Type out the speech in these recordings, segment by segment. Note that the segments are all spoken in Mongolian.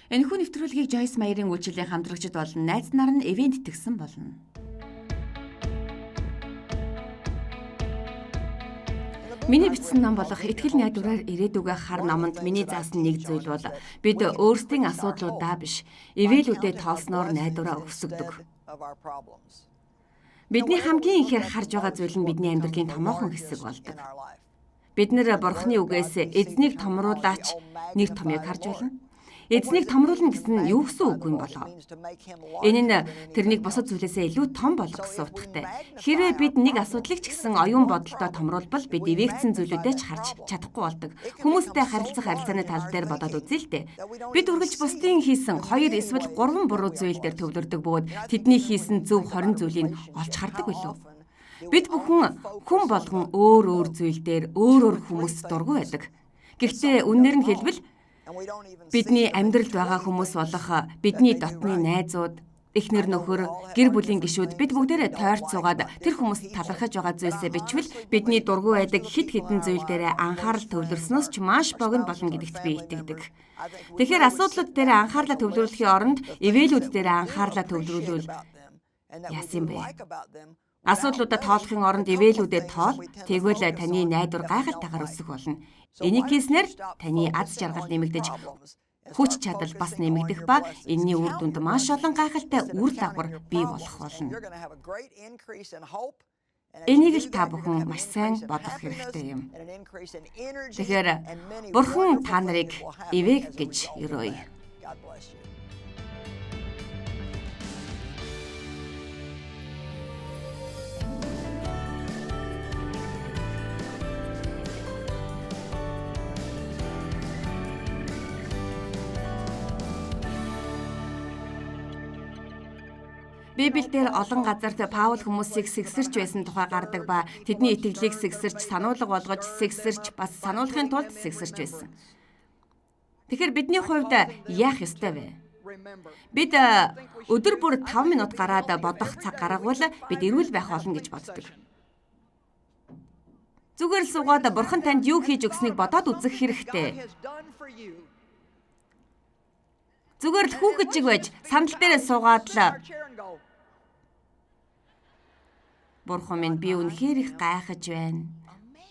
Энэхүү нэвтрүүлгийг Joyce Meyer-ийн үйлчиллийн хамтрагчид болон найз нар нь ивент итгэсэн болно. Миний бичсэн ном болох Итгэл найдвараар ирээдүгөө хар номонд миний заасан нэг зүйл бол бид өөрсдийн асуудлуудаа биш, ивэлүүдэд тоолсноор найдвараа өсгдөг. Бидний хамгийн ихээр харж байгаа зүйл нь бидний амьдралын томоохон хэсэг болдог. Бид нэр Бурхны үгээс эзнийг томруулаач нэг томьёог харж байна. Эзнийг томруулна гэсэн нь юу гэсэн үг юм болоо? Энэ нь тэрнийг бусад зүйлээсээ илүү том болгох гэсэн утгатай. Хэрвээ бид нэг асуудлыг ч гэсэн оюун бодолтой томруулбал бид ивэгцэн зүйлүүдээ ч харж чадахгүй болдог. Хүмүүстэй харилцах харилцааны тал дээр бодоод үзье л дээ. Бид үргэлж бусдын хийсэн 2 эсвэл 3 буруу зүйл дээр төвлөрдөг бөгөөд тэдний хийсэн зөв 20 зүйлийг олж хардаг билүү? Бид бүхэн хүн болгон өөр зүйл дээр өөр хүмүүс дургүй байдаг. Гэхдээ үнээр нь хэлбэл бидний амьдралд байгаа хүмүүс болох бидний дотны найзууд, эхнэр нөхөр, гэр бүлийн гишүүд бид бүгдээрээ тойрч суугаад тэр хүмүүст талархаж байгаа зүйлсээ бичвэл бидний дургүй байдаг хэд хэдэн зүйл дээр анхаарал төвлөрснөөс ч маш богино болно гэдэгт би итгэдэг. Тэгэхээр асуудлууд дээр анхаарлаа төвлөрүүлэхийн оронд ивэлүүд дээр анхаарлаа төвлөрүүлвэл яасан бэ? Асуудлуудаа тоолохын оронд ивэлүүдэд тоол, тэгвэл таны найдвар гайхалтайгаар өсөх болно. Энийг хийснээр таны аз жаргал нэмэгдэж, хүч чадал бас нэмэгдэх ба энэний үр дүнд маш олон гайхалтай үр дагавар бий болох болно. Энийг л та бүхэн маш сайн бодох хэрэгтэй юм. Тэгэхээр Бурхан та нарыг ивэг гэж өрөөе. Библиэлд олон газарт Паул хүмүүсийг сэгсэрч байсан тухай гардаг ба тэдний итгэлийг сэгсэрч, сануулга болгож сэгсэрч, бас сануулгын тулд сэгсэрч байсан. Тэгэхээр бидний хувьд яах ёстой вэ? Бид өдөр бүр 5 минут гараад бодох цаг гаргавал бид эрүүл байх болно гэж боддог. Зүгээр л суугаад Бурхан танд юу хийж өгснийг бодоод үзэх хэрэгтэй. Зүгээр л хүүхэд чиг байж сандал дээрээ суугаад л Бурхан минь би үнэхээр их гайхаж байна.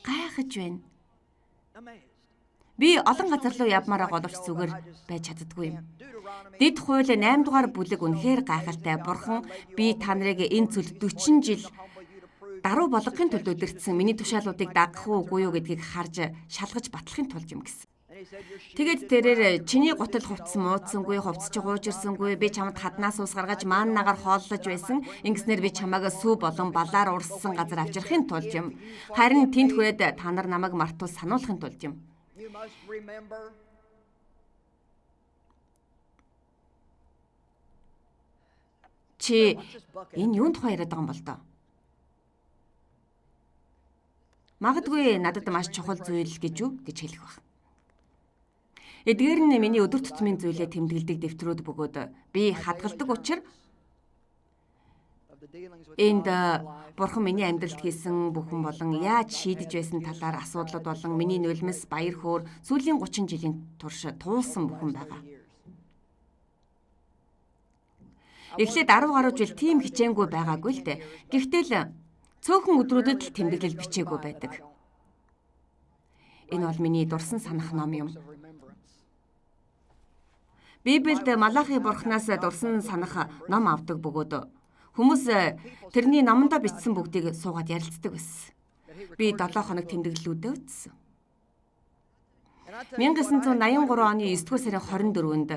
Гайхаж байна. Би олон газар руу явмаар байгаа боловч зүгээр байж чаддаггүй юм. Дэд хууль 8 дугаар бүлэг үнэхээр гайхалтай. Бурхан би та нарыг энэ цөлд 40 жил даруй болгохын тулд өдөртсөн миний тушаалуудыг дагах уугүй юу гэдгийг харж шалгаж батлахын тулд юм гэсэн. Тэгээд тэрээр чиний гутал хувцсан муудсангүй, хувцч хуужирсангүй, би чамд хаднаас ус гаргаж мааннагаар хооллож байсан. Ингэснээр би чамайг сүү болон балаар урссан газар авчрахын тулд юм. Харин тэнд хүрээд та нар намайг мартуул сануулахын тулд юм. Чи энэ юунд тухай яриад байгаа юм бол доо? Магадгүй надад маш чухал зүйл гэж юу гэж хэлэх баг. Эдгээр нь миний өдөр тутмын зүйлээ тэмдэглэдэг дэвтрүүд бөгөөд би хадгалдаг учраас энд Бурхан миний амьдралд хийсэн бүхэн болон яаж шийдэж байсан талаар асуудлууд болон миний нулимс баяр хөөр сүүлийн 30 жилийн турш туулсан бүхэн байгаа. Эхлээд 10 гаруй жил тийм хичээнгүй байгаагүй л дээ. Гэхдээ л цөөхөн өдрүүдэд л тэмдэглэл бичээгүй байдаг. Энэ бол миний дурсан санах ном юм. Библиэд Малахи Бурханаас дурсан санах ном авдаг бөгөөд хүмүүс тэрний номондоо бичсэн бүгдийг суугаад ярилцдаг байсан. Би 7 хоног тэмдэглэлүүдээ үтсэн. 1983 оны 9-р сарын 24-нд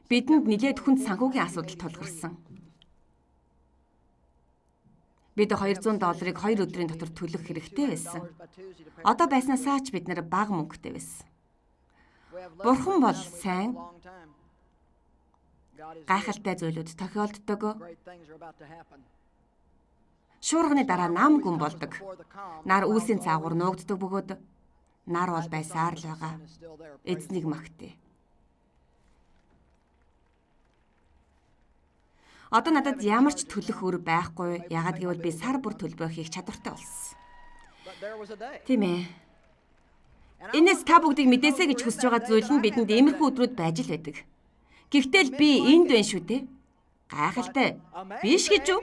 бидэнд нэлээд хүнд санхүүгийн асуудал тулгарсан. Бид $200 2 өдрийн дотор төлөх хэрэгтэй байсан. Одоо байснаасаа ч бид нар бага мөнгөтэй байсан. Бурхан бол сайн. Гайхалтай зүйлүүд тохиолддог. Шуурганы дараа нам гүн болдог. Нар үүсийн цаагуур нуугддаг бөгөөд нар бол байсаар л байгаа. Эзнийг магтъя. Одоо надад ямар ч төлөх өр байхгүй. Яагад гэвэл би сар бүр төлбөрөө хийх чадвартай болсон. Тийм ээ. Энэс та бүгдийг мэдээсэй гэж хүсэж байгаа зүйл нь бидэнд иймэрхүү өдрүүд байж л байдаг. Гэхдээ л би энд байна шүү дээ. Гайхалтай. Биш гэж үү?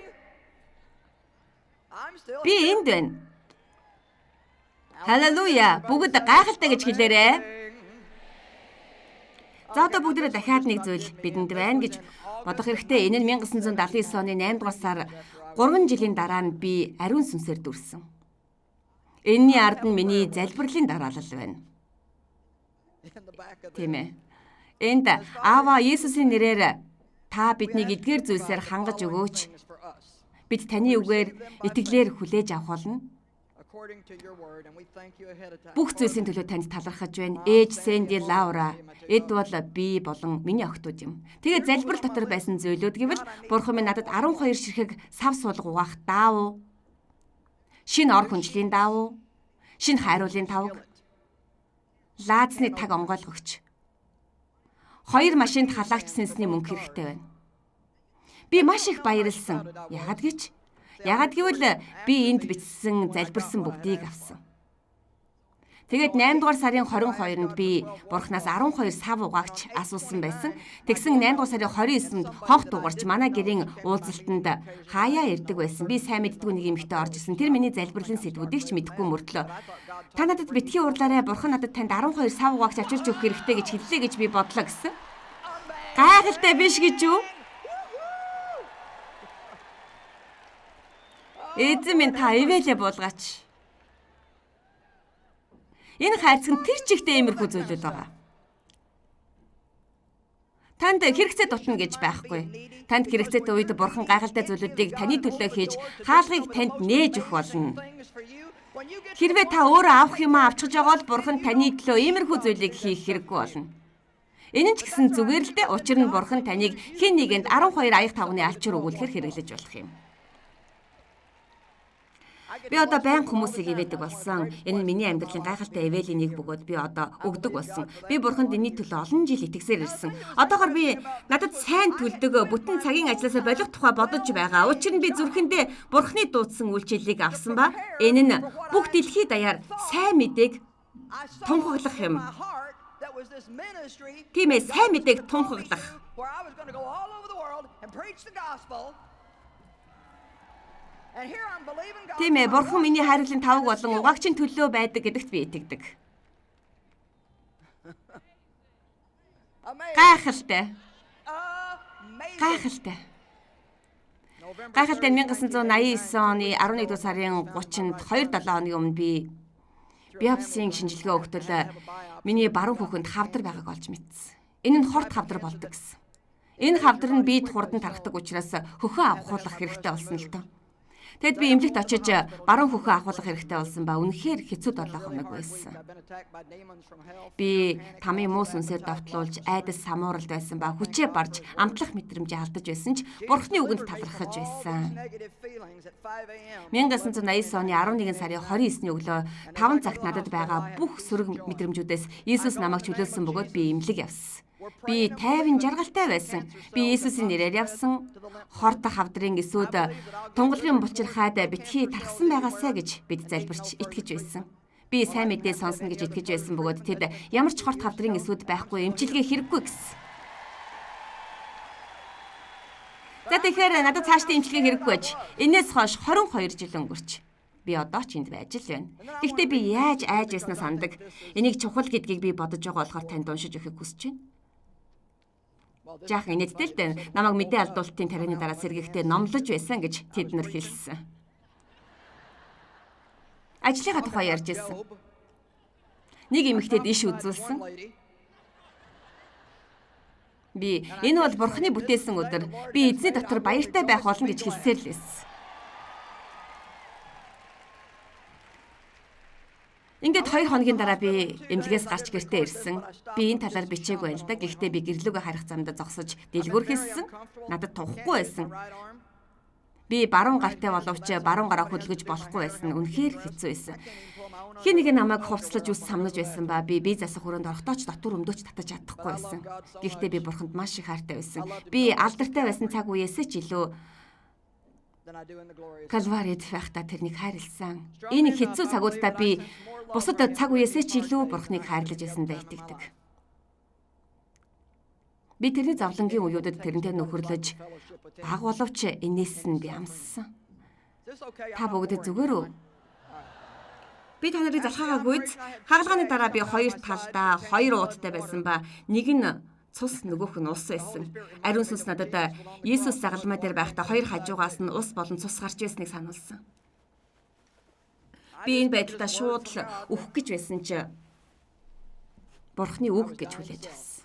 Би энд байна. Халелуя. Бүгд гайхалтай гэж хэлээрэй. За одоо бүгдээ дахиад нэг зүйл бидэнд байна гэж бодох хэрэгтэй. Энэ нь 1979 оны 8 дугаар сар 3 жилийн дараа нь би ариун сүнсээр дүрсэн. Энийний ард нь миний залбирлын дараалал байна. Тийм ээ. Энд Аава Есүсийн нэрээр та биднийг эдгээр зүйлсээр хангаж өгөөч. Бид таны үгээр итгэлээр хүлээж авах болно. Бүх зүйлсийн төлөө танд талархаж байна. Ээж Сэнди Лаура, эд бол би болон миний охтууд юм. Тэгээд залбирал дотор байсан зүйлүүд гэвэл Бурхан минь надад 12 ширхэг сав суулга угаах даав. Шинэ ор хүнжлийн даав. Шинэ хайруулын тавг. Лаазны таг онгойлгогч. 2 машинд халаагч сэнсний мөнгө хэрэгтэй байна. Би маш их баярлсан. Яагад гэвэл би энд бичсэн залбирсан бүгдийг авсан. Тэгээд 8 дугаар сарын 22-нд би Бурханаас 12 сав угаагч асуусан байсан. Тэгсэн 8 дугаар сарын 29-нд хонх дугарч манай гэрийн уулзалтанд хаяа ирдэг байсан. Би сайн мэддгүй нэг эмэгтэй орж исэн. Тэр миний залбирлын сэдвүүдийг ч мэдэхгүй мөртлөө та надад битгий уурлаарай. Бурхан надад танд 12 сав угаагч авчирч өгөх хэрэгтэй гэж хэллээ гэж би бодлоо гэсэн. Гайхалтай биш гэж юу? Эзэн минь та ивэлээ буулгаач. Энэ хайрцаг нь тэр чигтээ иймэрхүү зүйлүүд байгаа. Танд хэрэгцээ дутна гэж байхгүй. Танд хэрэгцээтэй үед Бурхан гайхалтай зүйлүүдийг таны төлөө хийж хаалгыг танд нээж өгөх болно. Хэрвээ та өөрөө авах юмаа авчиж байгаа бол Бурхан таны төлөө иймэрхүү зүйлийг хийх хэрэггүй болно. Энэ ч гэсэн зүгээр л дээ. Учир нь Бурхан таныг хэн нэгэнд 12 аяг тавганы алчуур өгүүлэхээр хэрэглэж болох юм. Би одоо баян хүмүүсийг ивэдэг болсон. Энэ нь миний амьдралын гайхалтай ивэлийн нэг бөгөөд би одоо өгдөг болсон. Би Бурханд энэний төлөө олон жил итгэсээр ирсэн. Одоогоор би надад сайн төлдөг бүтэн цагийн ажлаасаа болох тухай бодож байгаа. Учир нь би зүрхэндээ Бурханы дуудсан үйлчлэлийг авсан ба энэ нь бүх дэлхийд даяар сайн мэдээг тунхаглах юм. Тийм ээ, сайн мэдээг тунхаглах. Тийм ээ, Бурхан миний хайрлын тавг болон угаагчийн төлөө байдаг гэдэгт би итгэдэг. Гайхалтай. Гайхалтай. Гайхалтай 1989 оны 11 дугаар сарын 30-нд 2-7 хоногийн өмнө би биопсийн шинжилгээ өгтөл миний баруун хөхөнд хавдар байгааг олж мэдсэн. Энэ нь хорт хавдар болдог гэсэн. Энэ хавдар нь биед хурдан тархдаг учраас хөхөө авахуулах хэрэгтэй болсон л тоо. Тэгэд би эмнэлэгт очиж баруун хөхөө авахуулах хэрэгтэй болсон ба үнэхээр хэцүү 7 хоног байсан. Би тамийн муу сүнсээр довтлуулж айдас самууралд байсан ба хүчээ барж амтлах мэдрэмжээ алдаж байсан ч Бурханы үгэнд талархаж байсан. 1989 оны 11 сарын 29-ний өглөө 5 цагт надад байгаа бүх сөрөг мэдрэмжүүдээс Иесус намайг чөлөөлсөн бөгөөд би эмнэлэг явсан. Би тайван жаргалтай байсан. Би Иесусийн нэрээр явсан. Хорт хавдрын эсүүд тунгалгын булчирхайд битгий тархсан байгаасаа гэж бид залбирч итгэж байсан. Би сайн мэдээ сонсно гэж итгэж байсан бөгөөд тэд ямар ч хорт хавдрын эсүүд байхгүй, эмчилгээ хэрэггүй гэсэн. За тэгэхээр надад цаашдаа эмчилгээ хэрэггүй гэж энээс хойш 22 жил өнгөрч. Би одоо ч энд байж л байна. Гэхдээ би яаж айж байснаа сандаг. Энийг чухал гэдгийг би бодож байгаа болохоор танд уншиж өгөхийг хүсэж байна. Жаахан инээдтэй л дээ. Намайг мэдээ алдуулалтын тарианы дараа сэргээхдээ номлож байсан гэж тэд нар хэлсэн. Ажлынхаа тухай ярьж ирсэн. Нэг эмэгтэйд иш үзүүлсэн. Би энэ бол Бурханы бүтээсэн өдөр. Би эзний дотор баяртай байх болно гэж хэлсээр л байсан. Ингээд 2 хоногийн дараа би эмнэлгээс гарч гэртээ ирсэн. Би энэ талаар бичээгүй байл да. Гэхдээ би гэрлүүгээ харих замд зогсож дэлгүүр хийсэн. Надад тухгүй байсан. Би баруун гартай боловч баруун гараа хөдөлгөж болохгүй байсан. Үнэхээр хэцүү байсан. Хин нэг намайг хувцлаж үс самнаж байсан ба би засах хүрээнд орохдоо ч дотор өмдөөч татаж чадахгүй байсан. Гэхдээ би Бурханд маш их хайртай байсан. Би алдартай байсан цаг үеэсээ ч илүү Калварид байхдаа тэрнийг хайрлсан. Энэ хэцүү цагуудаа би бусад цаг үеэсээ ч илүү Бурхныг хайрлаж байсандаа итгэдэг. Би тэрний зовлонгийн үеүүдэд тэрнтэй нөхөрлөж баг боловч энэс нь би амссан. Та бүгд зүгээр үү? Би та нарыг залхаагаагүйд хагалгааны дараа би хоёр талдаа хоёр ууттай байсан ба нэг нь цус нөгөөх нь ус байсан. Ариун сүнс надад Иесус загалмай дээр байхдаа хоёр хажуугаас нь ус болон цус гарч ирснийг сануулсан. Би энэ байдлаа шууд л өөх гэж байсан чи Бурхны үг гэж хүлээж авсан.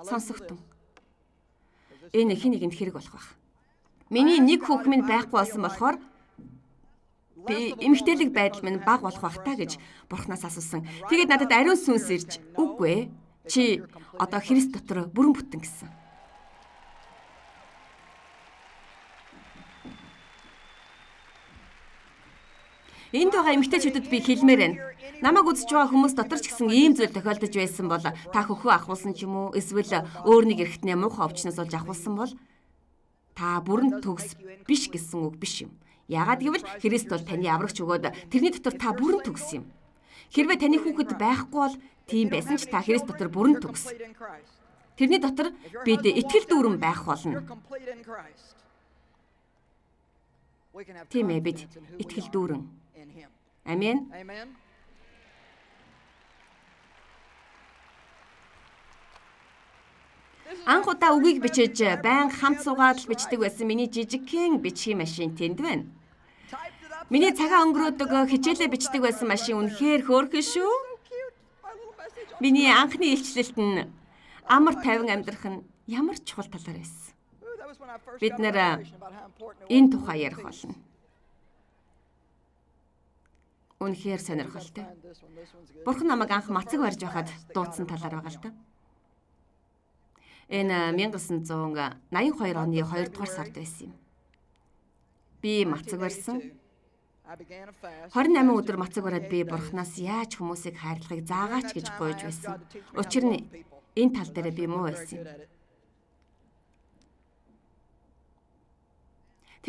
Сонсогтун. Энэ хэн нэгэнд хэрэг болох байх. Миний нэг хүүхэд минь байхгүй болсон болохоор би эмгтээлэг байдал минь бага болох бах та гэж Бурхнаас асуусан. Тэгээд надад ариун сүнс ирж үгүй ээ. Чи одоо Христ дотор бүрэн бүтэн гэсэн. Энд байгаа эмгтээчүүдэд би хэлмээр байна. Намайг үзэж байгаа хүмүүс дотор ч гэсэн ийм зүйл тохиолдож байсан бол та хөхөө ахуулсан ч юм уу эсвэл өөр нэг эргэтнээ муухай өвчнөөс болж ахуулсан бол та бүрэн төгс биш гэсэн үг биш юм. Яагаад гэвэл Христ бол таны аврагч өгөөд тэрний дотор та бүрэн төгс юм. Хэрвээ таны хүүхэд байхгүй бол тийм байсан ч та Христ дотор бүрэн төгс. Тэрний дотор бид итгэл дүүрэн байх болно. Тийм ээ бид итгэл дүүрэн. Амен. Анх удаа үгийг бичиж байн хамт суугаад л бичдэг байсан миний жижигхэн бичгийн машин тэнд байна. Миний цагаан өнгөрөөдөг хичээлээ бичдэг байсан машин үнэхээр хөөрхөн шүү. Миний анхны илчлэлт нь амар тайван амьдрах нь ямар чухал талаар байсан. Бид нэр энэ тухай ярих болно. Үнэхээр сонирхолтой. Бурхан намайг анх мацаг барьж байхад дуудсан талаар байгаа л да. Энэ 1982 оны 2 дугаар сард байсан юм. Би мацаг барьсан. 28 өдөр мацаг бариад би Бурханаас яаж хүмүүсийг хайрлахыг заагаач гэж гуйж байсан. Учир нь энэ тал дээр би муу байсан юм.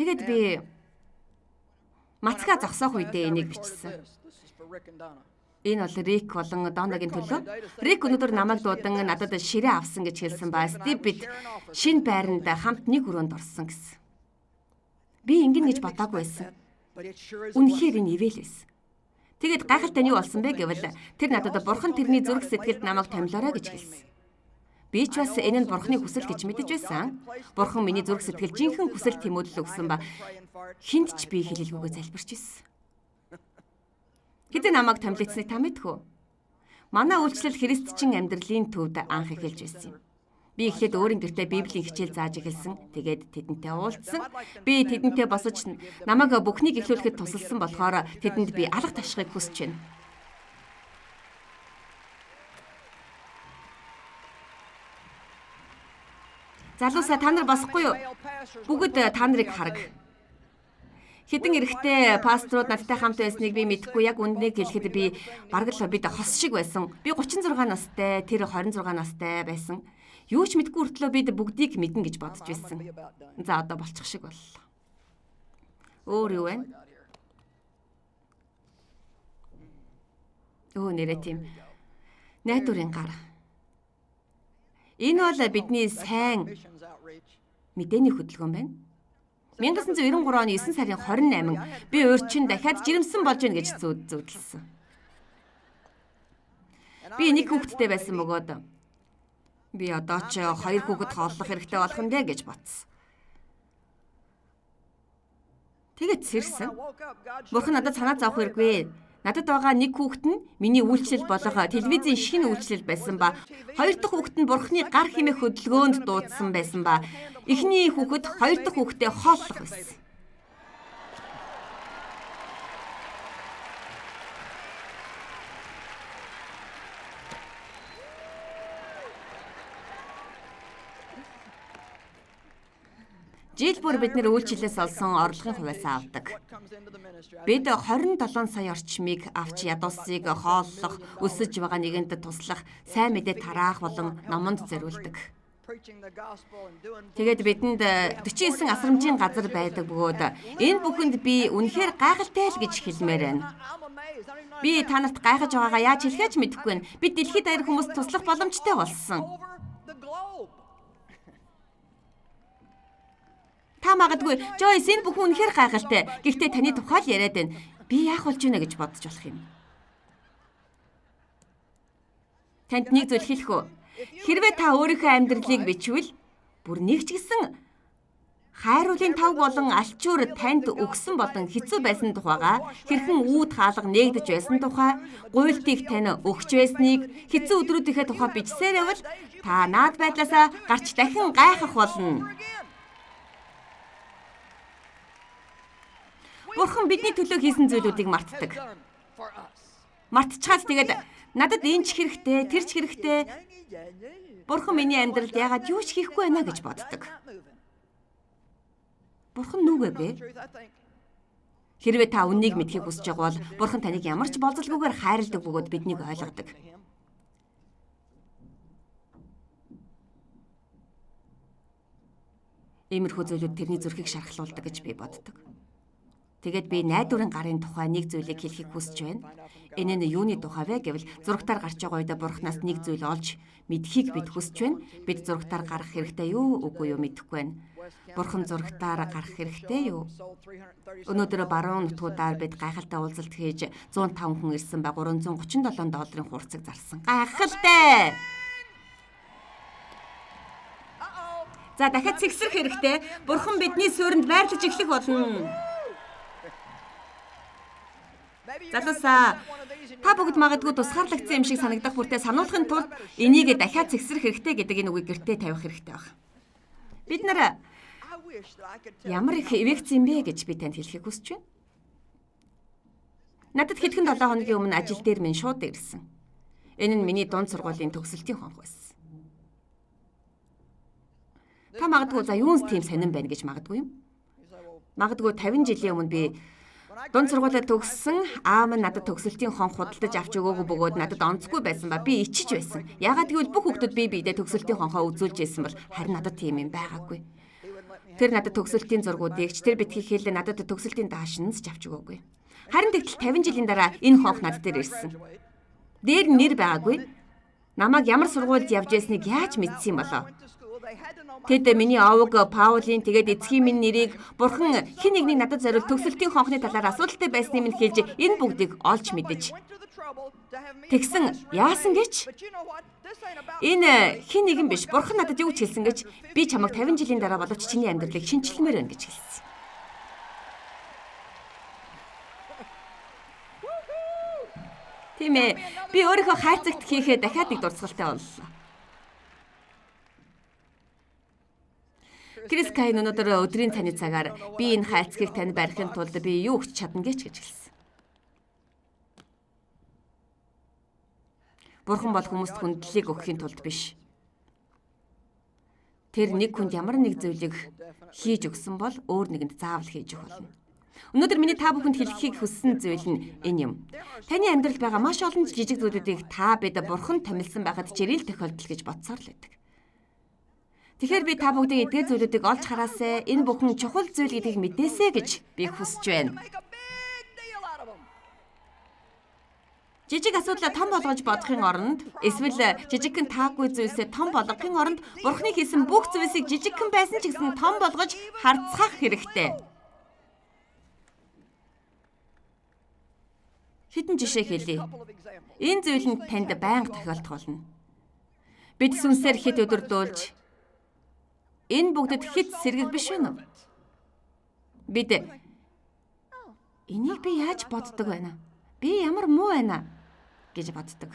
Тэгэд би мацгаа зогсоох үедээ энийг бичсэн. Энэ бол Рик болон Донагийн төлөө. Рик өнөөдөр намайг дуудан надад ширээ авсан гэж хэлсэн ба Стив бид шинэ байранд хамт нэг өрөөнд орсон гэсэн. Би ингэн гэж бодоагүй байсан. Үнэхээр энэ ивэлээс. Тэгэд гайхалтай нь юу болсон бэ гэвэл тэр надад Бурхан тэрний зүрх сэтгэлд намайг томилоорой гэж хэлсэн. Би ч бас энэ нь Бурханы хүсэл гэж мэдэж байсан. Бурхан миний зүрх сэтгэл жинхэнэ хүсэл тэмүүлэл өгсөн ба хинт ч би хэлэлгүйгээ залбирч ирсэн. Хэдэн намайг томилогдсныг та мэдэх үү? Манай үйлчлэл христчин амьдралын төвд анх эхэлж байсан юм. Би эхлээд өөрийн гэртээ Библийн хичээл зааж эхэлсэн. Тэгээд тэдэнтэй уулзсан. Би тэдэнтэй босож намайг бүхнийг эхлүүлэхэд тусалсан болохоор тэдэнд би алга ташхыг хүсэж байна. Залуусаа та нар босхгүй юу? Бүгд та нарыг хараг. Хэдэн эрэхтэй пасторууд надтай хамт байсныг би мэдэхгүй яг үнднийг хэлэхэд би бараг л бид хос шиг байсан. Би 36 настай, тэр 26 настай байсан. Юу ч мэдгүй хүртлөө бид бүгдийг мэднэ гэж бодож байсан. За одоо болчих шиг боллоо. Өөр юу вэ? Нэрээ тийм. Найдварын гар. Энэ бол бидний сайн мэдээний хөдөлгөөн байна. 1993 оны 9 сарын 28 би урьдчилан дахиад жирэмсэн болж гэнэ гэж зөвдлөсөн. Би нэг хүүхэдтэй байсан бөгөөд би одоо ч 2 хүүхэд хооллох хэрэгтэй болох юм дэ гэж бодсон. Тэгээд сэрсэн. Бурхан надад санаа зовох хэрэггүй. Надад байгаа нэг хүүхэд нь миний үйлчлэл болох телевизийн шинэ үйлчлэл байсан ба хоёр дахь хүүхэд нь Бурханы гар хэмээх хөдөлгөөнд дуудсан байсан ба эхний хүүхэд хоёр дахь хүүхэдтэй хооллох байсан. Жил бүр бид нэр үйлчлэлээс олсон орлогын хувьяас авдаг. Бид 27 сая орчмыг авч ядуусыг хооллох, өсөж байгаа нэгэнд туслах, сайн мэдээ тараах болон номонд зориулдаг. Тэгээд бидэнд 49 асрамжийн газар байдаг бөгөөд энэ бүхэнд би үнэхээр гайхалтай л гэж хэлмээр байна. Би та нарт гайхаж байгаагаа яаж хэлхээч мэдэхгүй байна. Би дэлхийд даяар хүмүүст туслах боломжтой болсон. Та магадгүй Joyce энэ бүхэн үнэхээр гайхалтай. Гэхдээ таны тухай л яриад байна. Би яах болж байна гэж бодож болох юм. Танд нэг зүйл хэлэх үү? Хэрвээ та өөрийнхөө амьдралыг бичвэл бүр нэг ч гэсэн хайруулын тавг болон алчуур танд өгсөн болон хэцүү байсан тухайга, хэрхэн үүд хаалга нээгдэж байсан тухай, гуйлтыг тань өгч байсныг, хэцүү өдрүүдийнхээ тухай бичсээрээвэл та наад байдлаасаа гарч дахин гайхах болно. Бурхан бидний төлөө хийсэн зүйлүүдийг мартдаг. Мартчихад тэгээд надад энэ ч хэрэгтэй, тэр ч хэрэгтэй. Бурхан миний амьдралд яагаад юу ч хийхгүй байна гэж боддог. Бурхан нүгэ бэ? Хэрвээ та үннийг мэдхийг хүсэж байгаа бол Бурхан таныг ямар ч болзолгүйгээр хайрладаг бөгөөд биднийг ойлгодог. Иймэрхүү зүйлүүд тэрний зүрхийг шархлуулдаг гэж би боддог. Тэгээд би найдварын гарын тухай нэг зүйлийг хэлхийг хүсэж байна. Энэ нь юуны тухай вэ гэвэл зурагтаар гарч байгаа үед Бурханаас нэг зүйл олж мэдхийг бид хүсэж байна. Бид зурагтаар гарах хэрэгтэй юу, үгүй юу мэдэхгүй байна. Бурхан зурагтаар гарах хэрэгтэй юу? Өнөөдөр баруун нутгуудаар бид гайхалтай уулзалт хийж 105 хүн ирсэн ба $337 хурцыг зарсан. Гайхалтай! За дахиад цэгсрэх хэрэгтэй. Бурхан бидний суурьнд байрлаж эхлэх болно. Залуусаа та бүгд магадгүй тусгаарлагдсан юм шиг санагдах бүртээ сануулахын тулд энийг дахиад цэгсрэх хэрэгтэй гэдэг энэ үгийг гэртээ тавих хэрэгтэй байна. Бид нар ямар их эвэгцэн бэ гэж би танд хэлхийг хүсэж байна. Надад хэдхэн 7 хоногийн өмнө ажил дээр минь шууд ирсэн. Энэ нь миний дунд сургуулийн төгсөлтийн хонх байсан. Та магадгүй за юунс тийм сонирн байна гэж магадгүй юм. Магадгүй 50 жилийн өмнө би дунд сургуулиа төгссөн аав минь надад төгсөлтийн хонх худалдаж авч өгөөгүй бөгөөд надад онцгүй байсан ба би ичиж байсан. Ягаад гэвэл бүх хүүхдүүд биедээ төгсөлтийн хонхоо үзүүлж байсан бол харин надад тийм юм байгаагүй. Тэр надад төгсөлтийн зургуудыг ч тэр битгий хэлээ надад төгсөлтийн даашинс ч авч өгөөгүй. Харин тэгтэл 50 жилийн дараа энэ хонх над дээр ирсэн. Дээр нэр байгаагүй. Намайг ямар сургуульд явж байсныг яаж мэдсэн юм болоо? Тэд миний овог Паулийн тэгээд эцгийн минь нэрийг Бурхан хэн нэгний надад зориул төгсөлтийн хонхны талаар асуудалтай байсныг минь хэлж энэ бүгдийг олж мэдэж. Тэгсэн яасан гэж? Энэ хэн нэгэн биш. Бурхан надад юу ч хэлсэн гэж би чамайг 50 жилийн дараа боловч чиний амьдралыг шинчилмээр байна гэж хэлсэн. Тийм ээ. Би өөрийнхөө хайрцагт хийхээ дахиад нэг дурсгалтай боллоо. Крис Кайн өнөөдөр өдрийн цайны цагаар би энэ хайрцгийг танд барихын тулд би юу өгч чадна гэж хэлсэн. Бурхан бол хүмүүст хүндлэлийг өгөхийн тулд биш. Тэр нэг хүнд ямар нэг зүйлийг хийж өгсөн бол өөр нэгэнд заавал хийж өгөх болно. Өнөөдөр миний та бүхэнд хэлхийг хүссэн зүйл нь энэ юм. Таны амьдралд байгаа маш олон жижиг зүйлүүдийг та бид Бурхан томилсон байхад чирэл тохиолдол гэж бодсоор л байдаг. Тэгэхээр би та бүгдийн эдгээр зүйлүүдийг олж хараасай. Энэ бүхэн чухал зүйл гэдгийг мэдээсэй гэж би хүсэж байна. Жижиг асуудлаа том болгож бодохын оронд эсвэл жижигхэн таагүй зүйлсээ том болгохын оронд Бурханы хийсэн бүх зүйлсийг жижигхэн байсан ч гэсэн том болгож харцгаах хэрэгтэй. Хэдэн жишээ хэлье. Энэ зүйл нь танд байнга тохиолдох болно. Бид сүнсээр хэд өдөрдүүлж энэ бүгдэд хэд сэргэг биш вэ? Бид энийг би яаж боддог байна? Би ямар муу байна гэж боддог.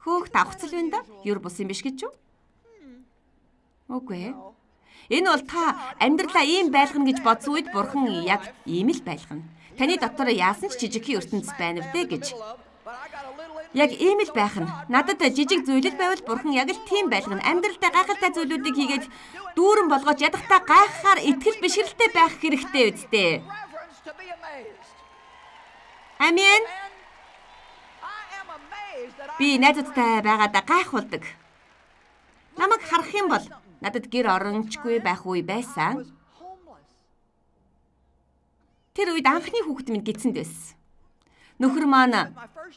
Хөөх давхцал байна да? Юр бус юм биш гэж юу? Үгүй. Энэ бол та амьдралаа ийм байлгана гэж бодсон үед Бурхан яг ийм л байлгана. Таны дотор яасан ч жижигхэн ертөнц байна вдэ гэж. Яг ийм л байх нь. Надад жижиг зүйл байвал Бурхан яг л тийм байлгана. Амьдралдаа гайхалтай зүйлүүдийг хийгээд дүүрэн болгож ядахтаа гайхахаар итгэл бишрэлтэй байх хэрэгтэй үсттэй. Амен. Би найзуудтай байгаадаа гайхуулдаг. Намайг харах юм бол надад гэр орончгүй байх үе байсан. Тэр үед анхны хүүхэд минь гидсэнд байсан. Нөхөр маань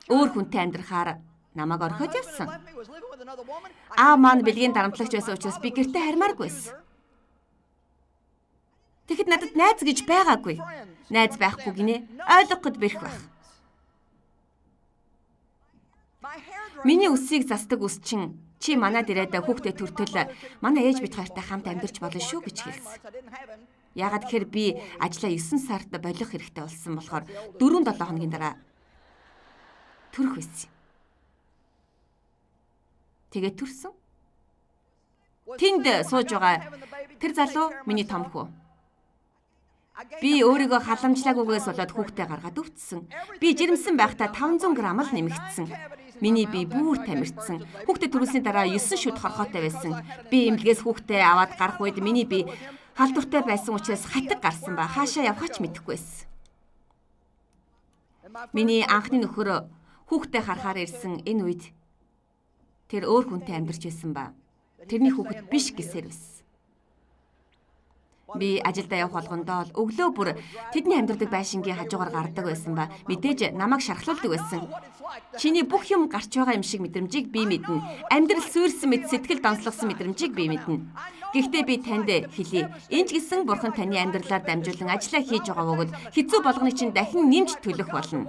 өөр хүнтэй амьдрахаар намайг орхиод явсан. Аав маань бэлгийн дарамтлагч байсан учраас би гэртээ хармааргүйсэн. Тэгэхэд надад найз гэж байгаагүй. Найз байхгүй гинэ. Ойлгоход бэрх байх. Миний үсийг засдаг үс чинь чи манад ирээд хүүхдээ төртөл манай ээж бит хоёртай хамт амьдарч болно шүү гэж хэлсэн. Яагаад гэхээр би ажлаа 9 сард болох хэрэгтэй болсон болохоор 4-7 хоногийн дараа төрөх байсан. Тэгээд төрсөн. Тэнд сууж байгаа тэр залуу миний том хүү. Би өөрийгөө халамжлаагүйгээс болоод хүүхдээ гаргаад өвдсөн. Би жирэмсэн байхдаа 500 г л нэмэгдсэн. Миний бие бүр тамирчсан. Хүүхдээ төрүүлсний дараа 9 шүд хорхоотой байсан. Би эмнэлгээс хүүхдээ аваад гарах үед миний бие халдвартай байсан учраас хатаг гарсан ба хаашаа явхаа ч мэдэхгүй байсан. Миний анхны нөхөр хүүхдээ харахаар ирсэн энэ үед тэр өөр хүнтэй амьдарч байсан ба тэрний хүүхэд биш гэсээр байсан. Би ажилдаа явах болгондоо өглөө бүр тэдний амьдардаг байшингийн хажуугаар гардаг байсан ба мэдээж намайг шархлуулдаг байсан. Чиний бүх юм гарч байгаа юм шиг мэдрэмжийг би мэднэ. Амьдрал суурьсан мэт сэтгэл донслогсон мэдрэмжийг би мэднэ. Гэхдээ би танд хэлье. Энд ч гэсэн бурхан таны амьдралаар дамжуулан ажиллаа хийж байгаа бөгөөд хэцүү болгоны чинь дахин нэмж төлөх болно.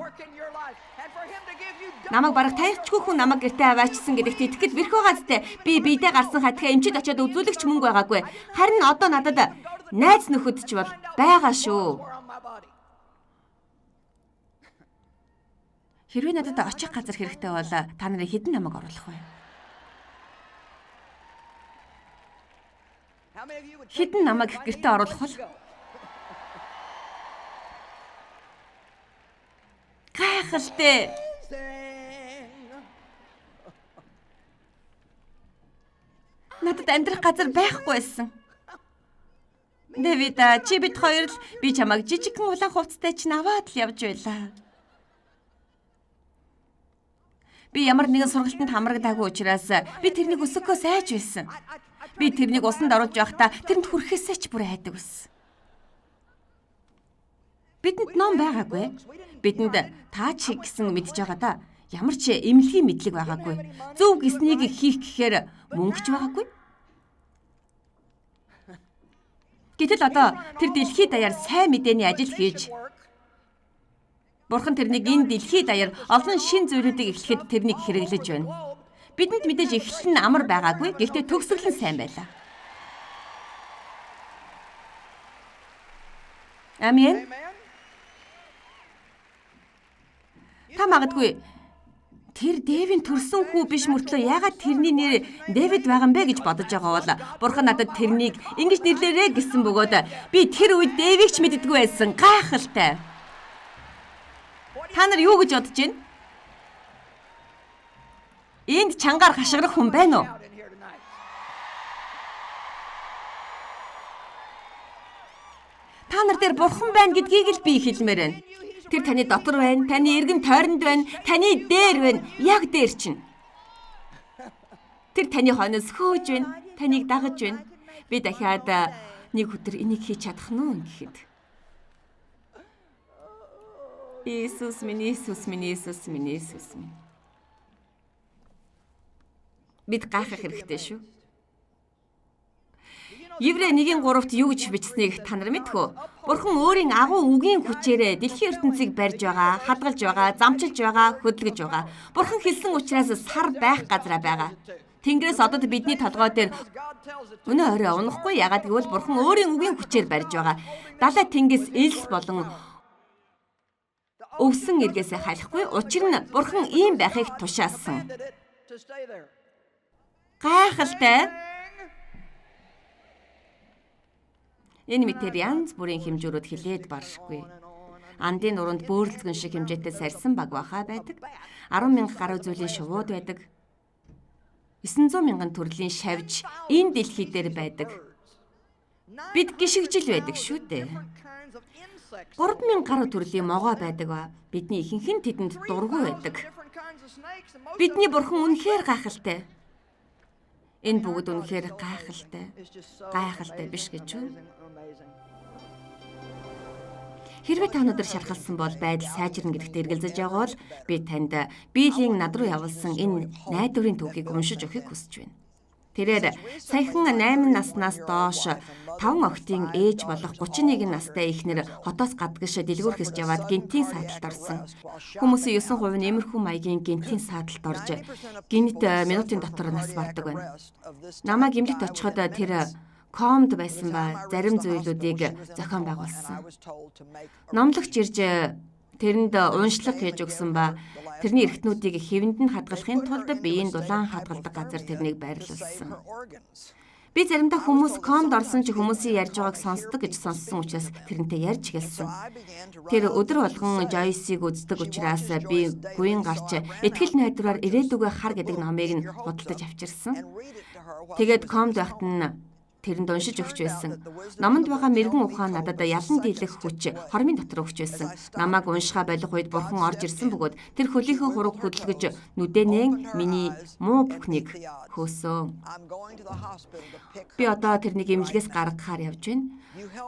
Намайг барах таягчгүй хүн намайг гэртээ аваачсан гэдэгт итгэл бэрх байгаа зү. Би биедээ гарсан хатгаа эмчид очиод үзүүлэгч мөнгө байгаагүй. Харин одоо надад найз нөхөд ч бол байгаа шүү. Хэрвээ надад очих газар хэрэгтэй бол та нарын хэдэн намайг оруулах вэ? Хэдэн намайг гэртээ оруулах бол? Гайхалтай. Надад амьдрах газар байхгүй байсан. Дэвид, чи бид хоёр л би чамайг жижигхэн улаан хувцастай чинь аваад л явж байлаа. Би ямар нэгэн сургалтанд хамрагдаагүй учраас би тэрнийг өсөхөө сайж байсан. Би тэрнийг усанд оруулж байхдаа тэрэнд хүрэхээсээ ч бүр айдаг байсан. Бидэнд ном байгаагүй. Бидэнд таа чи гэсэн мэдж байгаа да. Ямар ч эмнэлгийн мэдлэг байгаагүй. Зөв гэснийг хийх гэхээр мөнгөч байгаагүй. Гэтэл одоо тэр дэлхийд даяар сайн мэдээний ажил хийж Бурхан тэрнийг энэ дэлхийд даяар олон шин зүйлүүдийг эхлэхэд тэрнийг хэрэглэж байна. Бидэнд мэдээж эхлэл нь амар байгаагүй. Гэхдээ төгсгөл нь сайн байлаа. Амен. Та магадгүй тэр Дэвийн төрсөн хүү биш мөртлөө яагаад тэрний нэр Дэвид байгаа юм бэ гэж бодож байгаа бол Бурхан надад тэрнийг ингэж нэрлээрэй гэсэн бөгөөд би тэр үед Дэвийг ч мэддэггүй байсан. Гайхалтай. Та нар юу гэж бодож байна? Энд чангаар хашгирах хүн байна уу? Та нар дээр Бурхан байна гэдгийг л би хэлмээр байна. Тэр таны дотор байна, таны эргэн тойронд байна, таны дээр байна, яг дээр чинь. Тэр таны хойноос хөөж байна, таныг дагаж байна. Би дахиад нэг өдөр энийг хийж чадах нь гэхэд. Иесус минь, Иесус минь, Иесус минь, Иесус минь. Бид гайхах хэрэгтэй шүү. Еврей 1:3-т юу гэж бичсэнийг та нар мэдэх үү? Бурхан өөрийн агуу үгийн хүчээрээ дэлхийн ертөнцийг барьж байгаа, хадгалж байгаа, замчилж байгаа, хөдөлгөж байгаа. Бурхан хэлсэн учраас сар байх газараа байгаа. Тэнгэрээс одод бидний толгой дээр өнөө орой унахгүй ягаад гэвэл Бурхан өөрийн үгийн хүчээр барьж байгаа. Далай тэнгис элс болон өвсөн эргээсээ халихгүй. Учир нь Бурхан ийм байхыг тушаасан. Гайхалтай. Энэ мэтэр янз бүрийн хэмжүүрүүд хилээд баршгүй. Андын нуруунд бөөрөлцгөн шиг хэмжээтэй сарьсан баг бахаа байдаг. 10,000 гаруй зүйлийн шувууд байдаг. 900,000 төрлийн шавж энэ дэлхий дээр байдаг. Бид гიშгжил байдаг шүү дээ. 3,000 гаруй төрлийн могоо байдаг ба бидний ихэнх нь тэдэнд дургүй байдаг. Бидний бурхан үнэхээр гайхалтай. Энэ бүгд үнэхээр гайхалтай биш гэж үү? Хэрвээ та өнөөдөр шархалсан бол байдал сайжирна гэдэгт эргэлзэж байгаа бол би танд Биелийн над руу явуулсан энэ найдварын түүхийг уншиж өгөхийг хүсэж байна. Тэрээр саяхан 8 наснаас доош 5 охидын ээж болох 31 настай эхнэр хотоос гадагш дэлгүүрхэж яваад гинтийн сааталд орсон. Хүмүүсийн 9% нь иймэрхүү маягийн гинтийн сааталд орж гинт минутын дотор нас бардаг байна. Намайг эмнэлэгт очиход тэр комд байсан ба зарим зүйлүүдийг зохион байгуулсан. Номлогч ирж тэрэнд уншлаг хийж өгсөн ба тэрний эрхтнүүдийг хэвэнд нь хадгалахын тулд биеийн дулаан хадгалдаг газар тэрнийг байрлуулсан. Би заримдаа хүмүүс комд орсон ч хүмүүсийн ярьж байгааг сонсдог гэж сонссон учраас тэрнтэй ярьж эхэлсэн. Тэр өдөр болгон Joyce-ийг үздэг учраас би гуйн гарч Итгэл найдвараар ирээдүгөө хар гэдэг номыг нь худалдаж авчирсан. Тэгээд комд байхад нь тэрэнд уншиж өгч байсан. Номонд байгаа мэрэгэн ухаан надад ялан дийлэх хүч хормын дотор өгч байсан. Намайг уншихаа болох үед бурхан орж ирсэн бөгөөд тэр хөлийнхөө хураг хөдөлгөж нүдэнэн миний муу бүхнийг хөөсөн. Би одоо тэрнийг эмнэлгээс гаргахаар явж байна.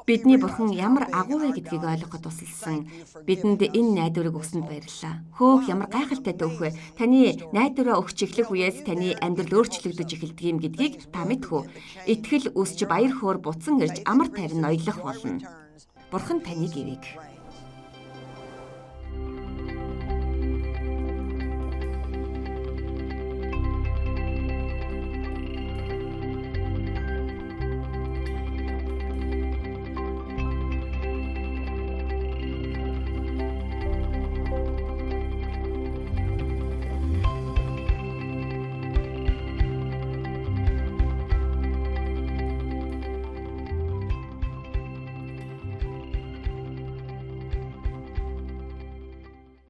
Бидний бурхан ямар агуу вэ гэдгийг ойлгоход тусалсан. Бидэнд энэ найдварыг өгсөнд баярлалаа. Хөөх ямар гайхалтай төөх вэ? Таны найдвараа өгч эхлэх үеэс таны амьдрал өөрчлөгдөж эхэлдэг юм гэдгийг та мэдхүү. Итгэл өсч баяр хөөр буцан ирж амар тайван ноёлох болно. Бурхан таныг ивэг.